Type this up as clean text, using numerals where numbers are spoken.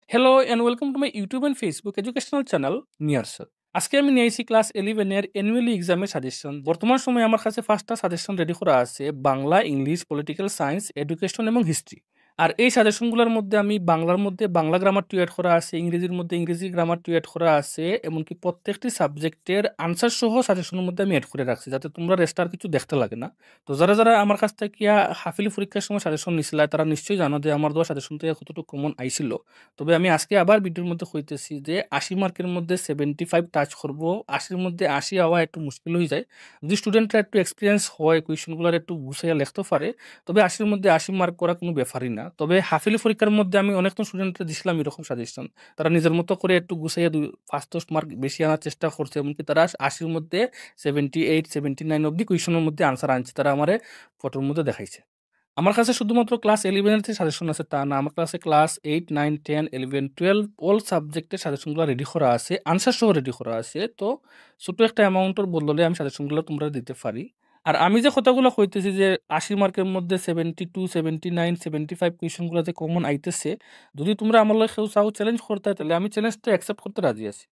Hello and welcome to my YouTube and Facebook educational channel নিয়ারসর। আজকে আমি নিয়েছি ক্লাস 11 এর অ্যানুয়ালি এক্সামের সাজেশন। বর্তমান সময়ে আমার কাছে 5টা সাজেশন রেডি করা আছে: Bangla, English, political science, education এবং হিস্ট্রি। আর এই সাজেশনগুলোর মধ্যে আমি বাংলার মধ্যে বাংলা গ্রামার টু এড করা আছে, ইংরেজির মধ্যে ইংরেজি গ্রামার টু এড করা আছে, এমনকি প্রত্যেকটি সাবজেক্টের আনসার সহ সাজেশনের মধ্যে আমি এড করে রাখছি, যাতে তোমরা রেস্টার কিছু দেখতে লাগে না। তো যারা যারা আমার কাছ থেকে হাফিলি পরীক্ষার সময় সাজেশন নিছিল, তারা নিশ্চয়ই জানো যে আমার দেওয়া সাজেশন থেকে কতটুকু কমন আইছিল। তবে আমি আজকে আবার ভিডিওর মধ্যে কইতেছি যে 80 মার্কের মধ্যে 75 টাচ করব। 80-র মধ্যে 80 হওয়া একটু মুশকিল হয়ে যায়। যদি স্টুডেন্টরা একটু এক্সপিরিয়েন্স হয়, কোয়েশনগুলোর একটু গুছাইয়া লিখতে পারে, তবে 80-র মধ্যে 80 মার্ক করা কোনো ব্যাপারই না। তবে হাফিলি পরীক্ষার মধ্যে আমি অনেকজন স্টুডেন্টরা দিছিলাম এরকম সাজেশন। তারা নিজের মতো করে একটু গুছাইয়া 5-10 মার্ক বেশি আনার চেষ্টা করছে, এমনকি তারা 80-র মধ্যে 78, 79 অব্দি কোয়েশনের মধ্যে আনসার আনছে, তারা আমারে ফটোর মধ্যে দেখাইছে। আমার কাছে শুধুমাত্র ক্লাস 11 এর সাজেশন আছে তা না, আমার কাছে ক্লাস 8, 9, 10, 11, 12 অল সাবজেক্টের সাজেশনগুলো রেডি করা আছে, আনসার সহ রেডি করা আছে। তো ছোট একটা অ্যামাউন্টের বদলে আমি সাজেশনগুলো তোমরা দিতে পারি। আর আমি যে কথাগুলো কইতেছি যে 80 মার্কের মধ্যে 72, 79, 75 কোয়েশনগুলো যে কমন আইতেছে, যদি তোমরা আমার লগে কেউ চাও চ্যালেঞ্জ করতে, তাহলে আমি চ্যালেঞ্জটা অ্যাকসেপ্ট করতে রাজি আছি।